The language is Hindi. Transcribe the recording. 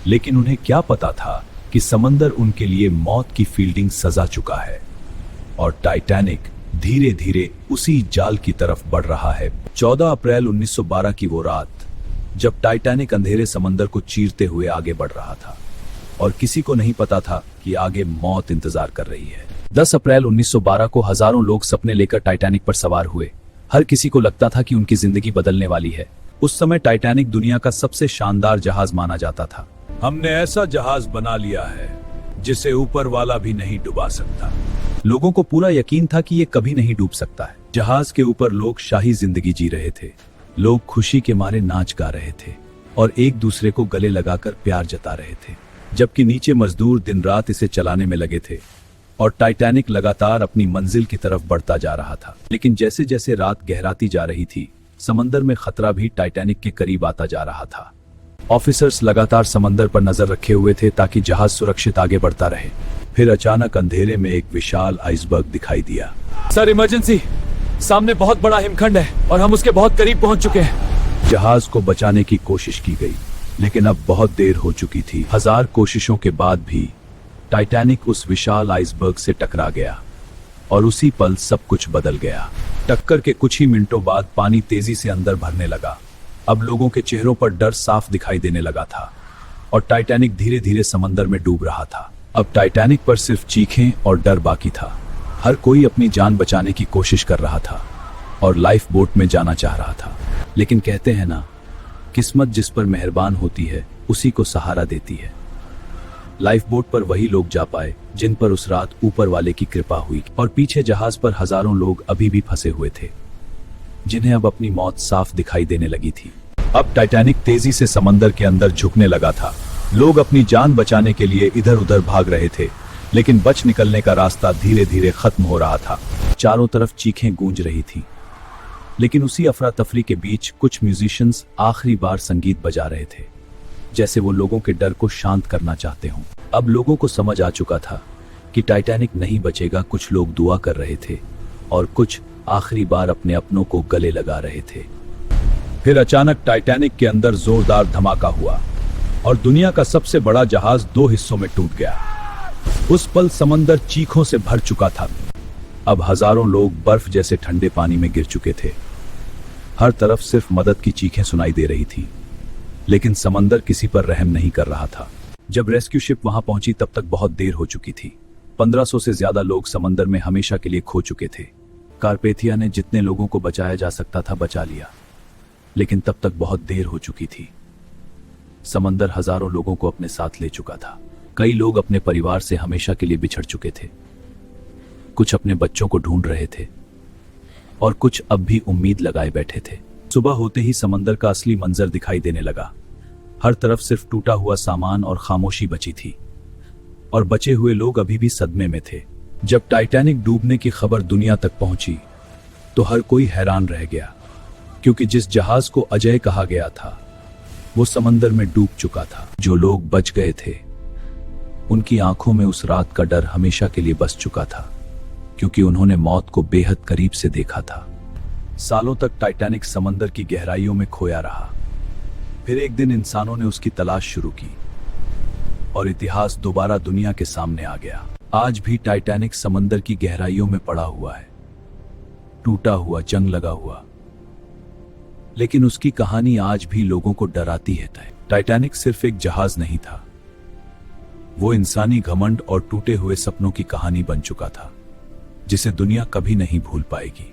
लेकिन उन्हें क्या पता था कि समंदर उनके लिए मौत की फील्डिंग सजा चुका है और टाइटैनिक धीरे धीरे उसी जाल की तरफ बढ़ रहा है। 14 अप्रैल 1912 की वो रात, जब टाइटैनिक अंधेरे समंदर को चीरते हुए आगे बढ़ रहा था और किसी को नहीं पता था कि आगे मौत इंतजार कर रही है। 10 अप्रैल 1912 को हजारों लोग सपने लेकर टाइटैनिक पर सवार हुए। हर किसी को लगता था कि उनकी जिंदगी बदलने वाली है। उस समय टाइटैनिक दुनिया का सबसे शानदार जहाज माना जाता था। हमने ऐसा जहाज बना लिया है जिसे ऊपर वाला भी नहीं डुबा सकता। लोगों को पूरा यकीन था कि ये कभी नहीं डूब सकता है। जहाज के ऊपर लोग शाही जिंदगी जी रहे थे। लोग खुशी के मारे नाच गा रहे थे और एक दूसरे को गले लगाकर प्यार जता रहे थे, जबकि नीचे मजदूर दिन रात इसे चलाने में लगे थे और टाइटैनिक लगातार अपनी मंजिल की तरफ बढ़ता जा रहा था। लेकिन जैसे जैसे रात गहराती जा रही थी, समंदर में खतरा भी टाइटैनिक के करीब आता जा रहा था। ऑफिसर्स लगातार समंदर पर नजर रखे हुए थे ताकि जहाज सुरक्षित आगे बढ़ता रहे। फिर अचानक अंधेरे में एक विशाल आइसबर्ग दिखाई दिया। Sir, emergency! सामने बहुत बड़ा हिमखंड है और हम उसके बहुत करीब पहुंच चुके हैं। जहाज को बचाने की कोशिश की गई, लेकिन अब बहुत देर हो चुकी थी। 1000 कोशिशों के बाद भी टाइटैनिक उस विशाल आइसबर्ग से टकरा गया और उसी पल सब कुछ बदल गया। टक्कर के कुछ ही मिनटों बाद पानी तेजी से अंदर भरने लगा। अब लोगों के चेहरों पर डर साफ दिखाई देने लगा था और टाइटैनिक धीरे धीरे समंदर में डूब रहा था। अब टाइटैनिक पर सिर्फ चीखें और डर बाकी था। हर कोई अपनी जान बचाने की कोशिश कर रहा था और लाइफ बोट में जाना चाह रहा था। लेकिन कहते हैं ना, किस्मत जिस पर मेहरबान होती है उसी को सहारा देती है। लाइफ बोट पर वही लोग जा पाए जिन पर उस रात ऊपर वाले की कृपा हुई, और पीछे जहाज पर हजारों लोग अभी भी फंसे हुए थे, जिन्हें अब अपनी मौत साफ दिखाई देने लगी थी। अब टाइटैनिक तेजी से समंदर के अंदर झुकने लगा था। लोग अपनी जान बचाने के लिए इधर उधर भाग रहे थे, लेकिन बच निकलने का रास्ता धीरे धीरे खत्म हो रहा था। चारों तरफ चीखें गूंज रही थी, लेकिन उसी अफरा तफरी के बीच कुछ म्यूजिशियंस आखिरी बार संगीत बजा रहे थे, जैसे वो लोगों के डर को शांत करना चाहते हों। अब लोगों को समझ आ चुका था कि टाइटैनिक नहीं बचेगा। कुछ लोग दुआ कर रहे थे और कुछ आखिरी बार अपने अपनों को गले लगा रहे थे। फिर अचानक टाइटैनिक के अंदर जोरदार धमाका हुआ और दुनिया का सबसे बड़ा जहाज 2 हिस्सों में टूट गया। उस पल समंदर चीखों से भर चुका था। अब हजारों लोग बर्फ जैसे ठंडे पानी में गिर चुके थे। हर तरफ सिर्फ मदद की चीखें सुनाई दे रही थी, लेकिन समंदर किसी पर रहम नहीं कर रहा था। जब रेस्क्यू शिप वहां पहुंची तब तक बहुत देर हो चुकी थी। 1500 से ज्यादा लोग समंदर में हमेशा के लिए खो चुके थे। कारपेथिया ने जितने लोगों को बचाया जा सकता था बचा लिया, लेकिन तब तक बहुत देर हो चुकी थी। समंदर हजारों लोगों को अपने साथ ले चुका था। कई लोग अपने परिवार से हमेशा के लिए बिछड़ चुके थे। कुछ अपने बच्चों को ढूंढ रहे थे और कुछ अब भी उम्मीद लगाए बैठे थे। सुबह होते ही समंदर का असली मंजर दिखाई देने लगा। हर तरफ सिर्फ टूटा हुआ सामान और खामोशी बची थी, और बचे हुए लोग अभी भी सदमे में थे। जब टाइटैनिक डूबने की खबर दुनिया तक पहुंची तो हर कोई हैरान रह गया, क्योंकि जिस जहाज को अजय कहा गया था वो समंदर में डूब चुका था। जो लोग बच गए थे उनकी आंखों में उस रात का डर हमेशा के लिए बस चुका था, क्योंकि उन्होंने मौत को बेहद करीब से देखा था। सालों तक टाइटैनिक समंदर की गहराइयों में खोया रहा। फिर एक दिन इंसानों ने उसकी तलाश शुरू की और इतिहास दोबारा दुनिया के सामने आ गया। आज भी टाइटैनिक समंदर की गहराइयों में पड़ा हुआ है, टूटा हुआ, जंग लगा हुआ, लेकिन उसकी कहानी आज भी लोगों को डराती है। टाइटैनिक सिर्फ एक जहाज नहीं था, वो इंसानी घमंड और टूटे हुए सपनों की कहानी बन चुका था, जिसे दुनिया कभी नहीं भूल पाएगी।